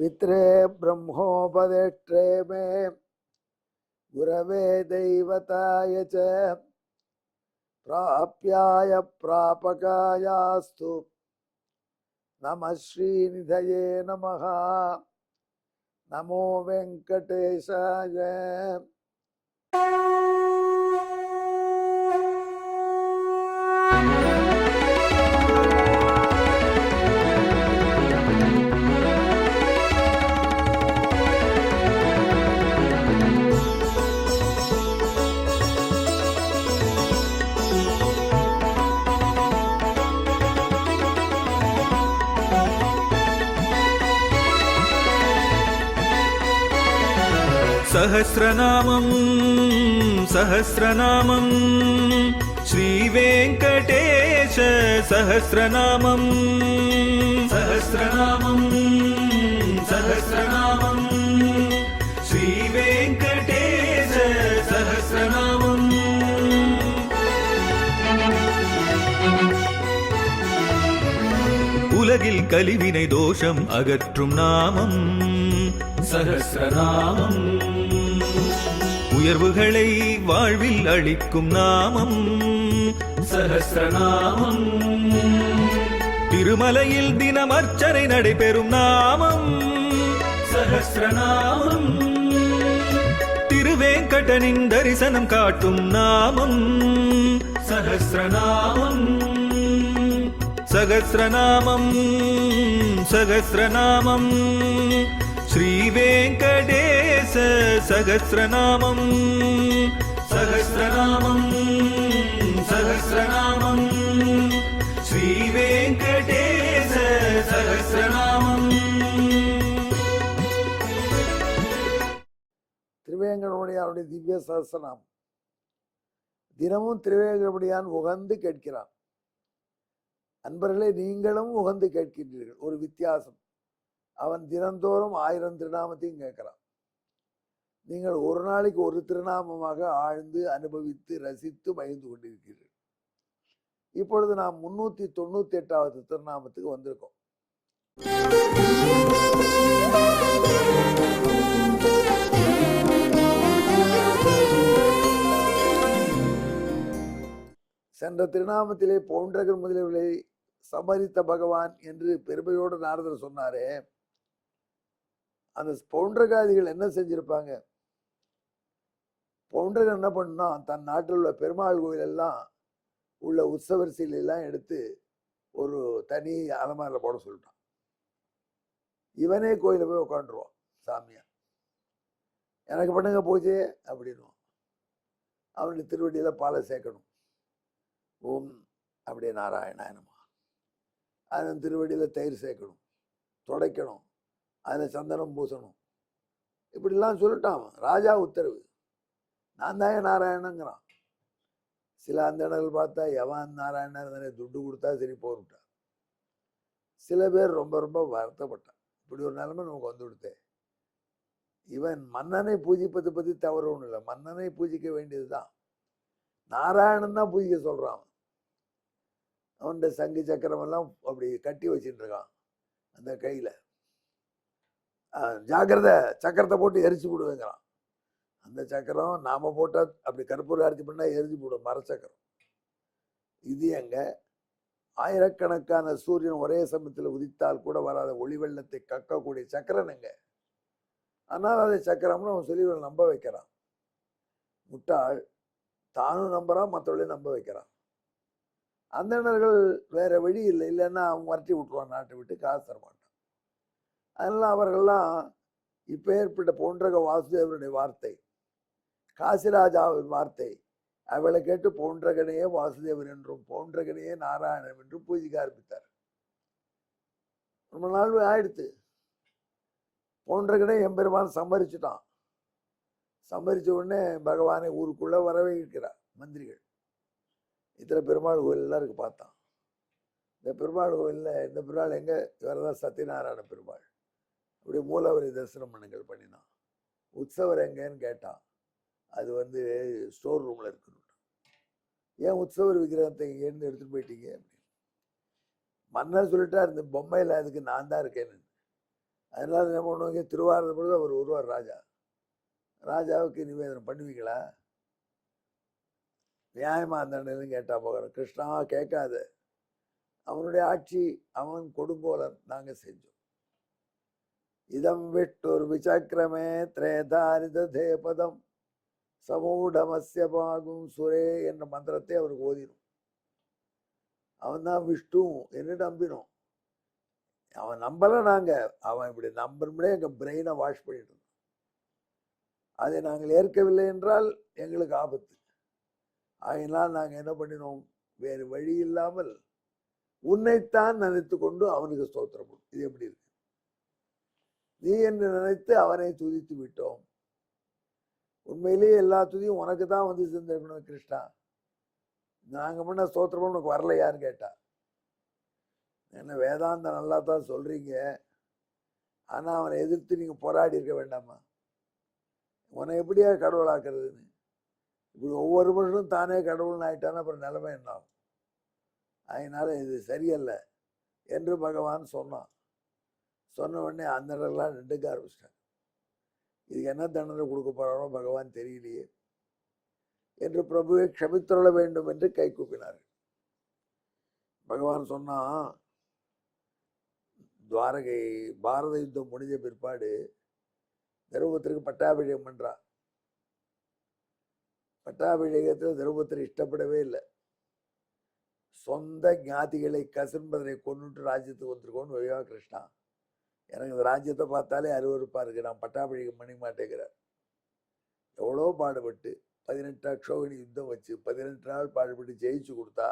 पित्रे ब्रह्मोपदेष्ट्रे मे गुरवे दैवताय च प्राप्याय प्रापकायास्तु नमः श्रीनिधये नमः। नमो वेंकटेशाय। सहस्रनामं सहस्रनामं श्रीवेङ्कटेश सहस्रनामं सहस्रनामं सहस्रनामं श्रीवेङ्कटेश सहस्रनामम्। உலகில் கலிவினை தோஷம் அகற்றும் நாமம் சஹஸ்ரநாமம். உயர்வுகளை வாழ்வில் அளிக்கும் நாமம் சஹஸ்ரநாமம். திருமலையில் தினம் அர்ச்சனை நடைபெறும் நாமம் சஹஸ்ரநாமம். திருவேங்கடனின் தரிசனம் காட்டும் நாமம் சஹஸ்ரநாமம். सहस्रनामं सहस्रनामं श्रीवेङ्कटेश सहस्रनामं सहस्रनामं सहस्रनामं श्रीवेङ्कटेश सहस्रनामं। திருவேங்கடமுடியானுடைய திவ்ய சஹஸ்ரநாமம் தினமும் திருவேங்கடமுடியான் உகந்து கேட்கிறான். அன்பர்களே, நீங்களும் உகந்து கேட்கின்றீர்கள். ஒரு வித்தியாசம், அவன் தினந்தோறும் 1000 திருநாமத்தையும் கேட்கிறான். நீங்கள் ஒரு நாளைக்கு ஒரு திருநாமமாக ஆழ்ந்து அனுபவித்து ரசித்து மகிழ்ந்து கொண்டிருக்கிறீர்கள். இப்பொழுது நாம் 398வது திருநாமத்துக்கு வந்திருக்கோம். சென்ற திருநாமத்திலே பௌண்டரகன் முதலியவர்களை சமரித்த பகவான் என்று பெருமையோடு நாரதர் சொன்னாரே, அந்த பௌண்டரகாதிகள் என்ன செஞ்சிருப்பாங்க? பௌண்டரகன் என்ன பண்ணா, தன் நாட்டில் உள்ள பெருமாள் கோயில் எல்லாம் உள்ள உற்சவரிசையிலாம் எடுத்து ஒரு தனி அலமாரில் போட சொல்லிட்டான். இவனே கோயில போய் உட்காந்துருவான் சாமியா. எனக்கு பண்ணுங்க பூஜை அப்படின்னுவான். அவனுடைய திருவடியில பாலை சேர்க்கணும். ஓம் அப்படியே நாராயணாயனமா. அதில் திருவடியில் தயிர் சேர்க்கணும், துடைக்கணும், அதில் சந்தனம் பூசணும், இப்படிலாம் சொல்லிட்டான். ராஜா உத்தரவு. நான் தான் நாராயணங்கிறான். சில அந்த இடங்கள் பார்த்தா எவன் நாராயணர் தானே துட்டு கொடுத்தா சரி போட்டான். சில பேர் ரொம்ப ரொம்ப வருத்தப்பட்டான். இப்படி ஒரு நிலைமை நமக்கு வந்து கொடுத்தேன். இவன் மன்னனை பூஜிப்பதை பற்றி தவறு ஒன்றும் இல்லை. மன்னனை பூஜிக்க வேண்டியதுதான். நாராயணன் தான் பூஜிக்க சொல்றான். அவன் சங்கு சக்கரம் எல்லாம் அப்படி கட்டி வச்சுட்டு இருக்கான் அந்த கையில. ஜாக்கிரத, சக்கரத்தை போட்டு எரிச்சு விடுவேங்கிறான். அந்த சக்கரம் நாம போட்டா அப்படி கற்பூர அரிசி பண்ணா எரிஞ்சு போடும் மரச்சக்கரம். இது எங்க ஆயிரக்கணக்கான சூரியன் ஒரே சமயத்தில் உதித்தால் கூட வராத ஒளி வெள்ளத்தை கக்கக்கூடிய சக்கரம் எங்க? ஆனால் அதை சக்கரம்னு அவன் சொல்லி நம்ப வைக்கிறான். முட்டாள் தானும் நம்புறான், மற்றவர்களையும் நம்ப வைக்கிறான். அந்தணர்கள் வேற வழி இல்லை, இல்லைன்னா அவன் வரட்டி விட்டுருவான், நாட்டை விட்டு காசு தர மாட்டான். அதனால அவர்கள்லாம் இப்ப ஏற்பட்ட பௌண்டரக வாசுதேவனுடைய வார்த்தை, காசிராஜாவின் வார்த்தை, அவளை கேட்டு பௌண்டரகனையே வாசுதேவன் என்றும் பௌண்டரகனையே நாராயணன் என்றும் பூஜிக்க ஆரம்பித்தார். ரொம்ப நாள் ஆயிடுத்து. பௌண்டரகனை எம்பெருமான் சம்மரிச்சுட்டான். சம்மரிச்ச உடனே பகவானை ஊருக்குள்ள வரவேற்கிறார் மந்திரிகள். இத்தனை பெருமாள் கோயில் எல்லாம் இருக்கு. பார்த்தான். இந்த பெருமாள் கோயில்ல இந்த பெருமாள் எங்க? இவர்தான் சத்யநாராயண பெருமாள். அப்படி மூலவரை தரிசனம் பண்ணுங்கள் பண்ணினான். உற்சவர் எங்கன்னு கேட்டான். அது ஸ்டோர் ரூம்ல இருக்கு. ஏன் உற்சவர் விக்கிரகத்தை இங்கேருந்து எடுத்துட்டு போயிட்டீங்க அப்படின்னு மன்னர் சொல்லிட்டார். இந்த பொம்மையில அதுக்கு நான் தான் இருக்கேன்னு. அதனால என்ன பண்ணுவாங்க, திருவாரூர் பொழுது அவர் வருவார் ராஜா. ராஜாவுக்கு நிவேதனம் பண்ணுவீங்களா? நியாயமா அந்த கேட்டா போகிறோம். கிருஷ்ணா கேட்காத, அவனுடைய ஆட்சி, அவன் கொடுங்கோலன், நாங்க செஞ்சோம். இதம் விட்டோர் விசக்கிரமே திரேதாரித தேபதம் சமூடமஸ்ய பாகும் சுரே என்ற மந்திரத்தை அவருக்கு ஓதினோம். அவன் தான் விஷ்ணு என்று நம்பினோம். அவன் நம்பல, நாங்க அவன் இப்படி நம்புறே எங்க பிரெயினை வாஷ் பண்ணிட்டு இருந்தோம். அதை நாங்கள் ஏற்கவில்லை என்றால் எங்களுக்கு ஆபத்து. அதனால் நாங்கள் என்ன பண்ணினோம், வேறு வழி இல்லாமல் உன்னைத்தான் நினைத்து கொண்டு அவனுக்கு ஸ்தோத்திரம். இது எப்படி இருக்கு? நீ என்று நினைத்து அவனை துதித்து விட்டோம். உண்மையிலேயே எல்லா துதியும் உனக்கு தான் வந்து சேர்ந்திருக்கணும் கிருஷ்ணா. நாங்க முன்ன ஸ்தோத்திரம் உனக்கு வரலையான்னு கேட்டா, என்ன வேதாந்தம் நல்லா தான் சொல்றீங்க, ஆனா அவனை எதிர்த்து நீங்க போராடி இருக்க வேண்டாமா? உன்னை எப்படியா கடவுளாக்குறதுன்னு. இப்படி ஒவ்வொரு மனுஷனும் தானே கடவுள்னு ஆயிட்டான்னு அப்புறம் நிலைமை என்ன ஆகும்? அதனால இது சரியல்ல என்று பகவான் சொன்னான். சொன்ன உடனே அந்த இடம்லாம் நின்றுக்க ஆரம்பிச்சிட்டாங்க. இதுக்கு என்ன தண்டனை கொடுக்க போறாரோ பகவான் தெரியலையே என்று பிரபுவை க்ஷமித்துள்ள வேண்டும் என்று கை கூப்பினார்கள். பகவான் சொன்னா, துவாரகை பாரத யுத்தம் முடிஞ்ச பிற்பாடு திரௌபதிக்கு பட்டாபிஷேகம் பண்றா. பட்டாபிஷேகத்தில் திரௌபதி இஷ்டப்படவே இல்லை. சொந்த ஞாதிகளை கசின்பதனை கொண்டுட்டு ராஜ்யத்துக்கு வந்திருக்கோன்னு வைவா கிருஷ்ணா, எனக்கு இந்த ராஜ்யத்தை பார்த்தாலே அருவருப்பா இருக்கு, நான் பட்டாபிஷேகம் பண்ணி மாட்டேங்கிறார். எவ்வளோ பாடுபட்டு 18 அக்ஷோகினி யுத்தம் வச்சு 18 நாள் பாடுபட்டு ஜெயிச்சு கொடுத்தா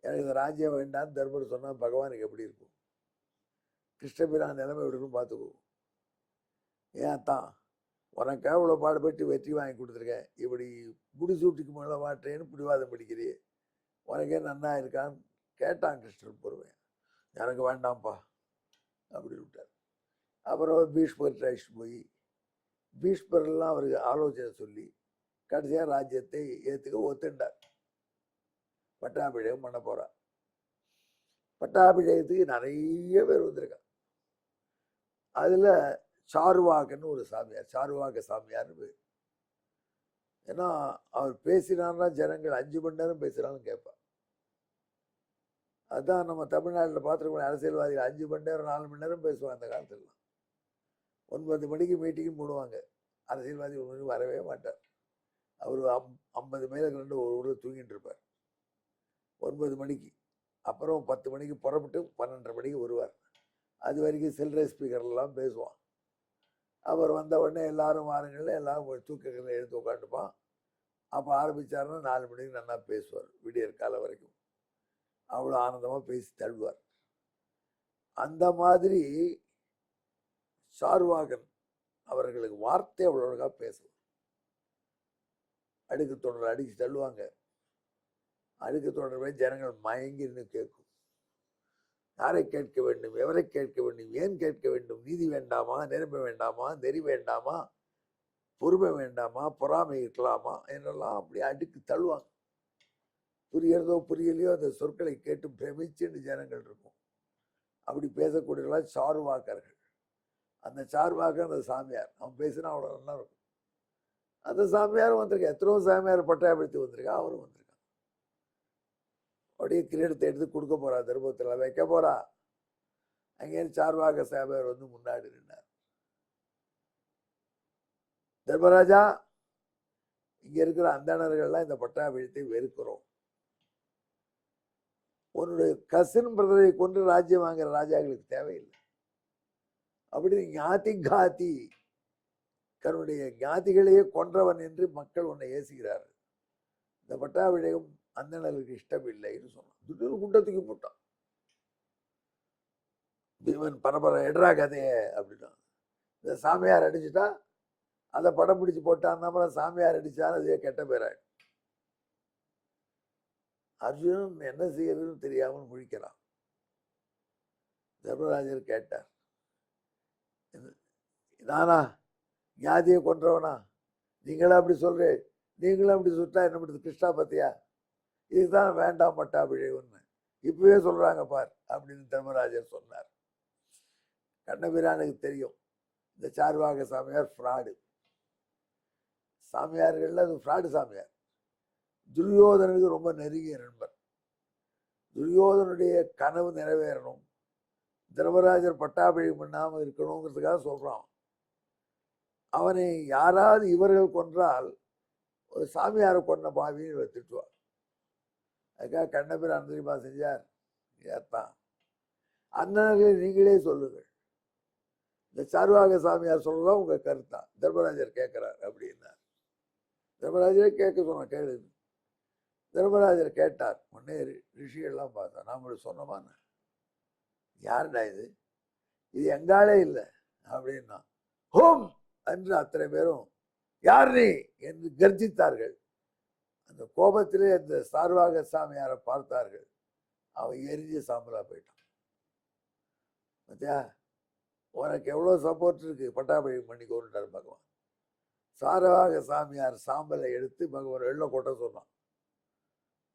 எனக்கு இந்த ராஜ்யம் வேண்டான்னு தர்மர் சொன்னா பகவானுக்கு எப்படி இருக்கும்? கிருஷ்ணபிரான் நிலைமை விடணும் பார்த்துக்கோ. ஏன் தான் உனக்காக இவ்வளோ பாடுபட்டு வெற்றி வாங்கி கொடுத்துருக்கேன், இப்படி முடிசூட்டிக்கு மேலே மாட்டேன்னு பிடிவாதம் பிடிக்கிறே, உனக்கே நன்னா இருக்கான்னு கேட்டான் கிருஷ்ணன் பொறுமை. எனக்கு வேண்டாம்ப்பா அப்படின்னு விட்டார். அப்புறம் பீஷ்மர் அழைச்சிட்டு போய் பீஷ்மர்லாம் அவருக்கு ஆலோசனை சொல்லி கடைசியாக ராஜ்யத்தை ஏற்றுக்க ஒத்துண்டார். பட்டாபிஷேகம் பண்ண போகிறார். பட்டாபிஷேகத்துக்கு நிறைய பேர் வந்திருக்காங்க. அதில் சாருவாகன்னு ஒரு சாமியார், சாருவாக சாமியார்னு பேர். ஏன்னா அவர் பேசினார்னா ஜனங்கள் 5 மணி நேரம் பேசுகிறான்னு கேட்பார். அதுதான் நம்ம தமிழ்நாட்டில் பார்த்துருக்கோம், அரசியல்வாதிகள் 5 மணி நேரம் 4 மணி நேரம் பேசுவாங்க. அந்த காலத்துலலாம் 9 மணிக்கு மீட்டிங்கும் போடுவாங்க. அரசியல்வாதி 1 மணிக்கு வரவே மாட்டார். அவர் 50 மைல் 2 ஒரு ஊரில் தூங்கிட்டு இருப்பார் 9 மணிக்கு. அப்புறம் 10 மணிக்கு புறப்பட்டு 12:30 மணிக்கு வருவார். அது வரைக்கும் சில்லறை ஸ்பீக்கர்லாம் பேசுவான். அவர் வந்த உடனே எல்லாரும் வாரங்களில் எல்லாரும் ஒரு தூக்கங்களை எடுத்து உட்காந்துப்பான். அப்போ ஆரம்பித்தாருன்னா 4 மணிக்கு நல்லா பேசுவார், விடியற் காலம் வரைக்கும். அவ்வளோ ஆனந்தமாக பேசி தள்ளுவார். அந்த மாதிரி சாருவாகன் அவர்களுக்கு வார்த்தை அவ்வளோ அழகாக பேசுவார். அடுக்கு தொடர் அடித்து தள்ளுவாங்க. அடுக்கு தொடர்பை ஜனங்கள் மயங்கின்னு கேட்கும். யாரை கேட்க வேண்டும், எவரை கேட்க வேண்டும், ஏன் கேட்க வேண்டும், நீதி வேண்டாமா, நிரம்ப வேண்டாமா, நெறி வேண்டாமா, பொறுமை வேண்டாமா, பொறாமை இருக்கலாமா என்றெல்லாம் அப்படி அடுக்கு தள்ளுவாங்க. புரியறதோ புரியலையோ அந்த சொற்களை கேட்டு பிரமிச்சுன்னு ஜனங்கள் இருக்கும். அப்படி பேசக்கூடியவர்களாம் சாருவாக்கர்கள். அந்த சாருவாக்க அந்த சாமியார், அவன் பேசினா அவ்வளோ நல்லா இருக்கும். அந்த சாமியாரும் வந்திருக்கேன், எத்தனோ சாமியார் பட்டாயப்படுத்தி வந்திருக்கான், அவரும் வந்திருக்கான். அப்படியே கிரீடத்தை எடுத்து கொடுக்க போறா, தர்மத்தில் வைக்க போறா. அங்கே சார்வாக சாமியார் வந்து முன்னாடி நின்றார். தர்மராஜா, இங்க இருக்கிற அந்தணர்கள்லாம் இந்த பட்டாபிஷத்தை வெறுக்கிறோம். உன்னுடைய கசின் பிரதரை கொண்டு ராஜ்யம் வாங்குற ராஜாக்களுக்கு தேவையில்லை. அப்படி ஞாதி காதி, தன்னுடைய ஞாதிகளையே கொன்றவன் என்று மக்கள் உன்னை ஏசுகிறார்கள். இந்த பட்டாபிஷேகம் அந்தணர்களுக்கு இஷ்டம் இல்லைன்னு சொன்னான். திடீர்னு குண்டத்துக்கு போட்டான். பீமன் பரபர எட்ரா கதைய அப்படின்னா, இந்த சாமியார் அடிச்சுட்டா அதை படம் பிடிச்சு போட்டான். அப்புறம் சாமியார் அடிச்சாலும் அதே கெட்ட பேராயிடும். அர்ஜுனன் என்ன செய்யறதுன்னு தெரியாமல் முழிக்கிறான். தர்மராஜர் கேட்டார், நானா ஞாதியை கொன்றவனா? நீங்களும் அப்படி சொல்றேன், நீங்களும் அப்படி சுட்டா என்ன பண்ணுறது? கிருஷ்ணா பத்தியா, இதுதான் வேண்டாம் பட்டாபிஷேகம்னு இப்பவே சொல்றாங்க பார் அப்படின்னு தர்மராஜர் சொன்னார். கண்ணபிரானுக்கு தெரியும் இந்த சார்வாக சாமியார் ஃப்ராடு. சாமியார்கள் அது ஃப்ராடு சாமியார். துரியோதனுக்கு ரொம்ப நெருங்கிய நண்பர். துரியோதனுடைய கனவு நிறைவேறணும், தர்மராஜர் பட்டாபிழை பண்ணாமல் இருக்கணுங்கிறதுக்காக சொல்றான். அவனை யாராவது இவர்கள் கொன்றால் ஒரு சாமியாரை கொன்ன பாவின்னு திட்டுவார். அதுக்காக கண்ணபிரான் தெரியுமா செஞ்சார்? ஏத்தான் அண்ணனர்களை நீங்களே சொல்லுங்கள், இந்த சார்வாக சாமியார் சொல்லலாம் உங்க கருத்தா, தர்மராஜர் கேட்கிறார் அப்படின்னார். தர்மராஜரே கேட்க சொன்ன கேளு. தர்மராஜர் கேட்டார். உடனே ரிஷிகள்லாம் பார்த்தா, நாம சொன்னமான யாருடா இது, இது எங்காலே இல்லை அப்படின்னா, ஹோம் என்று அத்தனை பேரும் யார் நீ என்று கர்ஜித்தார்கள். அந்த கோபத்திலே அந்த சார்வாக சாமியாரை பார்த்தார்கள். அவன் எரிஞ்சு சாம்பலா போயிட்டான். பார்த்தியா, உனக்கு எவ்வளோ சப்போர்ட் இருக்கு, பட்டாபிழை பண்ணி கோருட்டார் பகவான். சார்வாக சாமியார் சாம்பலை எடுத்து பகவான் வெள்ள கொட்ட சொன்னான்.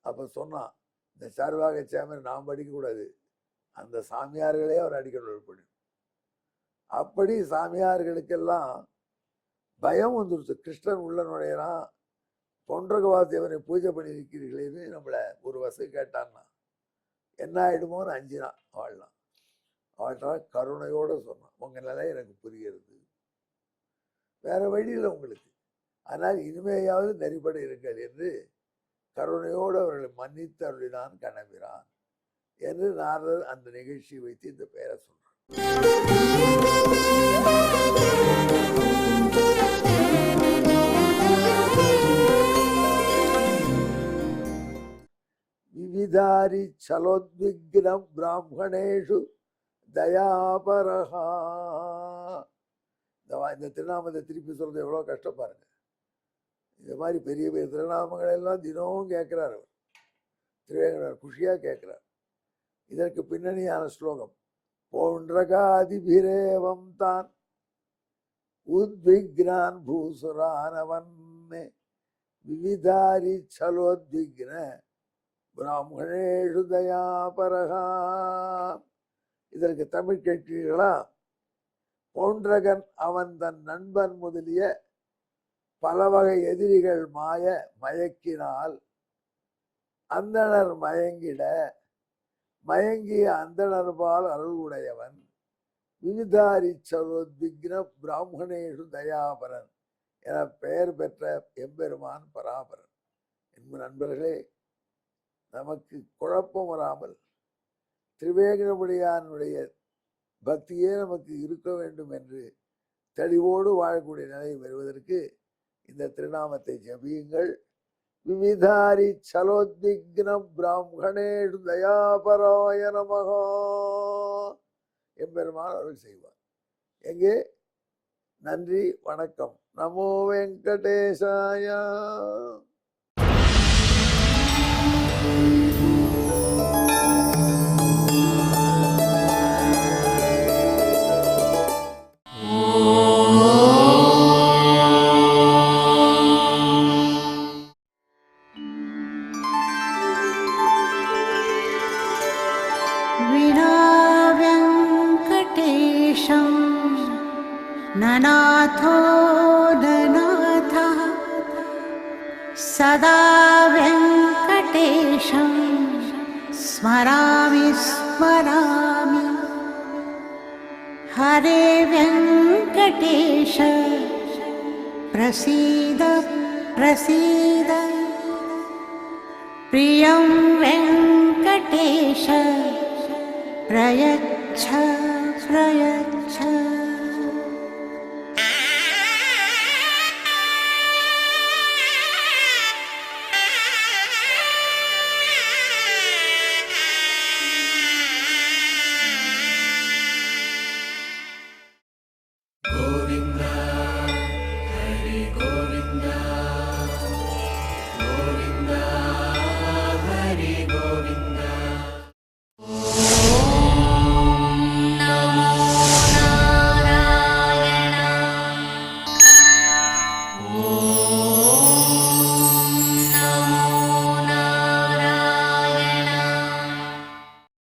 அப்போ சொன்னான், இந்த சார்வாக சாமியார் நாம் அடிக்கக்கூடாது, அந்த சாமியார்களே அவர் அடிக்கணும் பண்ணி. அப்படி சாமியார்களுக்கெல்லாம் பயம் வந்துருச்சு. கிருஷ்ணன் உள்ள நுழையிறான், பொன்றகவாதேவனை பூஜை பண்ணி இருக்கிறீர்களேன்னு நம்மளை ஒரு வசதி கேட்டான்னா என்ன ஆயிடுமோன்னு அஞ்சினான். அவள்கிட்ட கருணையோடு சொன்னான், உங்க நிலை எனக்கு புரிகிறது, வேற வழியில் உங்களுக்கு, ஆனால் இனிமையாவது நெறிப்பட இருங்கள் என்று கருணையோடு அவர்களை மன்னித்து அருளினான் கண்ணபிரான் என்று நாரதர் அந்த நிகழ்ச்சியை வைத்து இந்த பெயரை சொல்றார். விவிதாரி சலோத்விக்னம் பிராமணேஷு தயாபரஹா. இந்த திருநாமத்தை திருப்பி சொல்றது எவ்வளோ கஷ்டம் பாருங்க. இந்த மாதிரி பெரிய பெரிய திருநாமங்கள் எல்லாம் தினமும் கேட்கிறார் அவர். திருவேங்கடர் குஷியா கேட்கிறார். இதற்கு பின்னணியான ஸ்லோகம், போன்றகாதிபிரேவம் தான் உத்விக்னான் பூசுரானவன் விவிதாரி சலோத்விக்ன பிராமணேஷு தயாபரஹா. இதற்கு தமிழ் கேட்கிறீர்களா? பௌன்றகன் அவன் தன் நண்பன் முதலிய பல வகை எதிரிகள் மயக்கினால் அந்தணர் மயங்கிட மயங்கிய அந்தணர்பால் அருள் உடையவன் விவிதாரி சலோத்விக்ன பிராமணேஷு தயாபரன் என பெயர் பெற்ற எம்பெருமான் பராபரன். என்பது நண்பர்களே, நமக்கு குழப்பம் வராமல் திருவேங்கடமுடியானுடைய பக்தியே நமக்கு இருக்க வேண்டும் என்று தெளிவோடு வாழக்கூடிய நிலை வருவதற்கு இந்த திருநாமத்தை ஜபியுங்கள். விவிதாரி சலோத்விக்ன பிராமணேஷு தயாபராய நமஹ. எம்பெருமான் அருள் செய்வார். எங்கே? நன்றி, வணக்கம். நமோ வெங்கடேசாய. ननाथो ननाथः सदा वेङ्कटेशं स्मरामि स्मरामि. हरे वेङ्कटेश प्रसीद प्रसीद. प्रियं वेङ्कटेश प्रयच्छ प्रयच्छ.